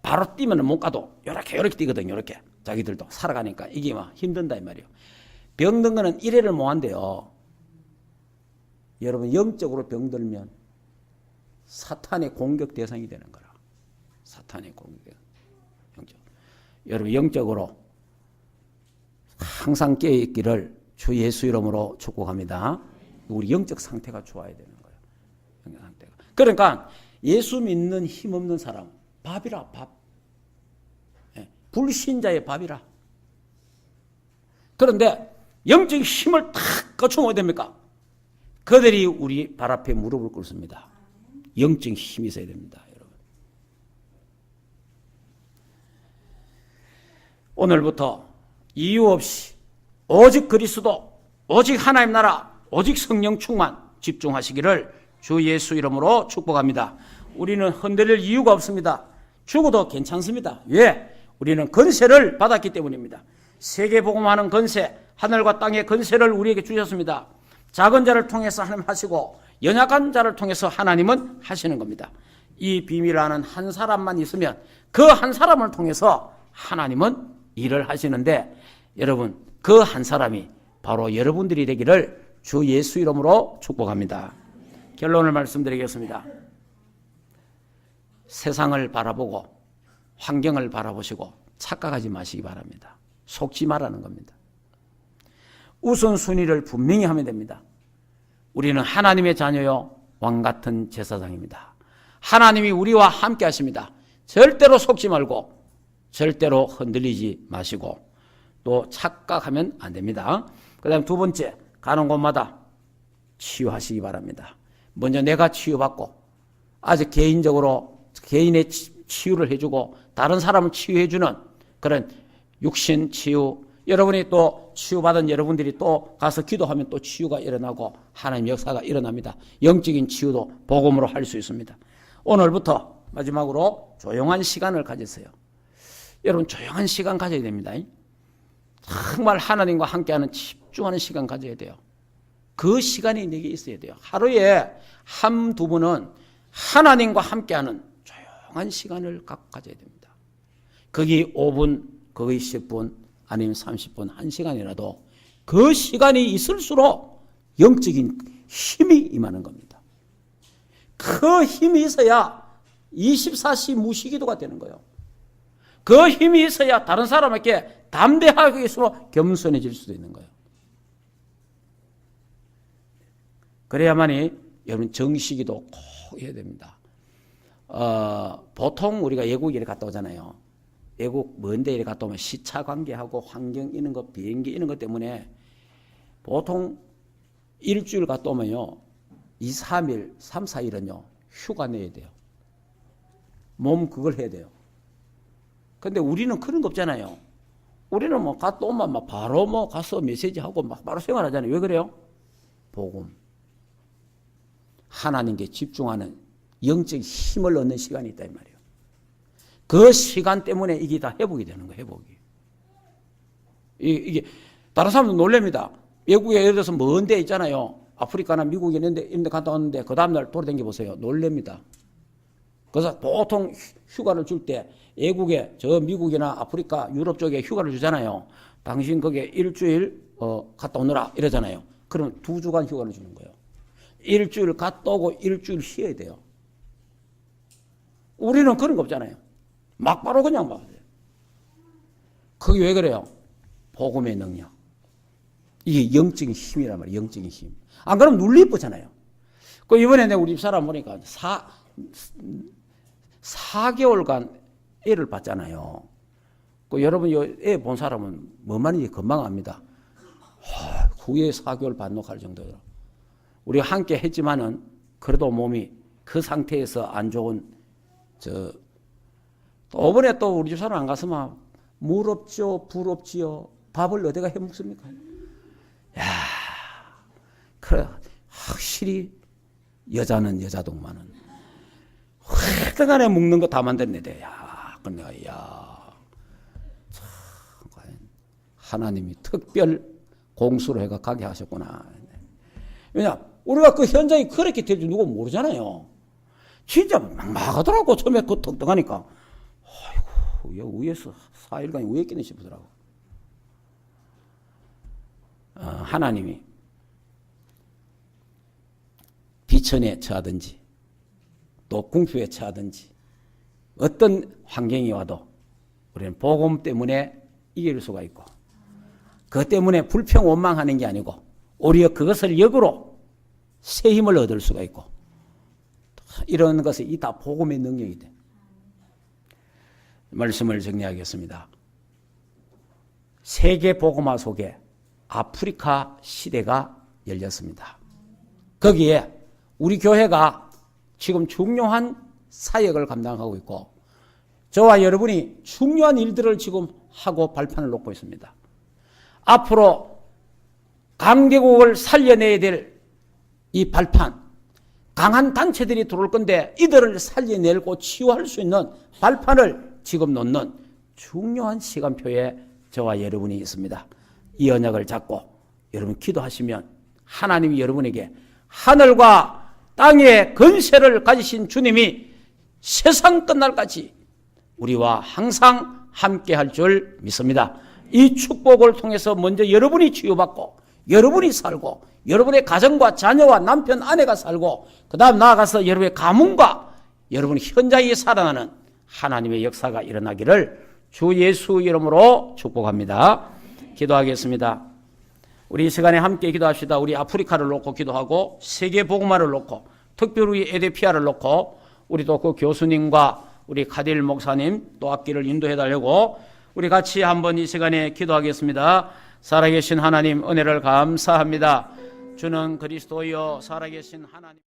바로 뛰면 못 가도 요렇게 뛰거든요. 요렇게. 자기들도 살아가니까 이게 막 힘든다 이 말이에요. 병든 거는 일회를 못 한대요. 여러분 영적으로 병들면 사탄의 공격 대상이 되는 거라. 사탄의 공격. 영적. 여러분 영적으로 항상 깨어있기를 주 예수 이름으로 축복합니다. 우리 영적 상태가 좋아야 되는 거예요. 영적 상태가. 그러니까 예수 믿는 힘없는 사람 밥이라 밥. 불신자의 밥이라. 그런데 영적 힘을 탁 갖추면 어떻게 됩니까? 그들이 우리 발 앞에 무릎을 꿇습니다. 영적 힘이 있어야 됩니다. 여러분. 오늘부터 이유 없이 오직 그리스도, 오직 하나님 나라, 오직 성령 충만 집중하시기를 주 예수 이름으로 축복합니다. 우리는 흔들릴 이유가 없습니다. 죽어도 괜찮습니다. 왜? 우리는 건세를 받았기 때문입니다. 세계 복음하는 건세, 하늘과 땅의 건세를 우리에게 주셨습니다. 작은 자를 통해서 하나님 하시고 연약한 자를 통해서 하나님은 하시는 겁니다. 이 비밀을 아는 한 사람만 있으면 그 한 사람을 통해서 하나님은 일을 하시는데 여러분 그 한 사람이 바로 여러분들이 되기를 주 예수 이름으로 축복합니다. 결론을 말씀드리겠습니다. 세상을 바라보고 환경을 바라보시고 착각하지 마시기 바랍니다. 속지 말라는 겁니다. 우선순위를 분명히 하면 됩니다. 우리는 하나님의 자녀요 왕같은 제사장입니다. 하나님이 우리와 함께 하십니다. 절대로 속지 말고 절대로 흔들리지 마시고 또 착각하면 안 됩니다. 그 다음 두 번째, 가는 곳마다 치유하시기 바랍니다. 먼저 내가 치유받고 아직 개인적으로 개인의 치유를 해주고 다른 사람을 치유해주는 그런 육신 치유, 여러분이 또 치유받은 여러분들이 또 가서 기도하면 또 치유가 일어나고 하나님 역사가 일어납니다. 영적인 치유도 복음으로 할 수 있습니다. 오늘부터 마지막으로 조용한 시간을 가지세요. 여러분 조용한 시간 가져야 됩니다. 정말 하나님과 함께하는 집중하는 시간 가져야 돼요. 그 시간이 내게 있어야 돼요. 하루에 한두 번은 하나님과 함께하는 조용한 시간을 가져야 됩니다. 거기 5분, 거기 10분, 아니면 30분, 1시간이라도 그 시간이 있을수록 영적인 힘이 임하는 겁니다. 그 힘이 있어야 24시 무시기도가 되는 거예요. 그 힘이 있어야 다른 사람에게 담대하게 있으면 겸손해질 수도 있는 거예요. 그래야만이 여러분 정시기도 꼭 해야 됩니다. 보통 우리가 외국에 갔다 오잖아요. 외국 먼데 이렇게 갔다 오면 시차 관계하고 환경 이런 거, 비행기 이런 것 때문에 보통 일주일 갔다 오면요, 2, 3일, 3, 4일은요 휴가 내야 돼요. 몸 그걸 해야 돼요. 근데 우리는 그런 거 없잖아요. 우리는 뭐 갔다 오면 막 바로 뭐 가서 메시지하고 막 바로 생활하잖아요. 왜 그래요? 복음. 하나님께 집중하는 영적 힘을 얻는 시간이 있다 이 말이에요. 그 시간 때문에 이게 다 회복이 되는 거예요. 회복이. 이게 다른 사람도 놀랍니다. 외국에 예를 들어서 먼 데 있잖아요. 아프리카나 미국에 있는데 이런데 갔다 왔는데 그 다음날 돌아다녀 보세요. 놀랍니다. 그래서 보통 휴가를 줄 때 외국에 저 미국이나 아프리카 유럽 쪽에 휴가를 주잖아요. 당신 거기에 일주일 갔다 오느라 이러잖아요. 그럼 2주간 휴가를 주는 거예요. 일주일 갔다 오고 일주일 쉬어야 돼요. 우리는 그런 거 없잖아요. 막바로 그냥 막. 그게 왜 그래요? 복음의 능력. 이게 영적인 힘이란 말이에요. 영적인 힘. 안 그러면 눌리쁘잖아요. 그 이번에 내가 우리 집사람 보니까 4개월간 애를 봤잖아요. 그 여러분 애 본 사람은 뭐 말인지 금방 압니다. 후에 4개월 반록할 정도예요. 우리가 함께 했지만은 그래도 몸이 그 상태에서 안 좋은 또 이번에 또 우리 집사람 안 갔으면 물 없죠, 불 없지요. 밥을 어디가 해 먹습니까? 야, 그래 확실히 여자는 여자동만은 하여튼간에 먹는 거 다 만들어내대. 야, 근데 참 하나님이 특별 공수로 해가 가게 하셨구나. 왜냐, 우리가 그 현장이 그렇게 될 줄 누가 모르잖아요. 진짜 막막하더라고. 처음에 그 떡떡하니까. 아이고, 위에서 4일간 왜 있겠네 싶더라고. 하나님이 비천에 처하든지 또 궁핍에 처하든지 어떤 환경이 와도 우리는 복음 때문에 이길 수가 있고, 그것 때문에 불평 원망하는 게 아니고 오히려 그것을 역으로 새 힘을 얻을 수가 있고, 이런 것이 이 다 복음의 능력이 돼. 말씀을 정리하겠습니다. 세계 복음화 속에 아프리카 시대가 열렸습니다. 거기에 우리 교회가 지금 중요한 사역을 감당하고 있고, 저와 여러분이 중요한 일들을 지금 하고 발판을 놓고 있습니다. 앞으로 강대국을 살려내야 될 이 발판, 강한 단체들이 들어올 건데 이들을 살려내고 치유할 수 있는 발판을 지금 놓는 중요한 시간표에 저와 여러분이 있습니다. 이 언약을 잡고 여러분 기도하시면 하나님이 여러분에게 하늘과 땅의 권세를 가지신 주님이 세상 끝날까지 우리와 항상 함께 할 줄 믿습니다. 이 축복을 통해서 먼저 여러분이 치유받고 여러분이 살고 여러분의 가정과 자녀와 남편, 아내가 살고 그 다음 나아가서 여러분의 가문과 여러분 현장이 살아나는 하나님의 역사가 일어나기를 주 예수 이름으로 축복합니다. 기도하겠습니다. 우리 이 시간에 함께 기도합시다. 우리 아프리카를 놓고 기도하고 세계 복음화를 놓고 특별히 에티오피아를 놓고 우리도 그 교수님과 우리 카딜 목사님 또 앞길을 인도해 달라고 우리 같이 한번 이 시간에 기도하겠습니다. 살아계신 하나님 은혜를 감사합니다. 주는 그리스도여 살아계신 하나님.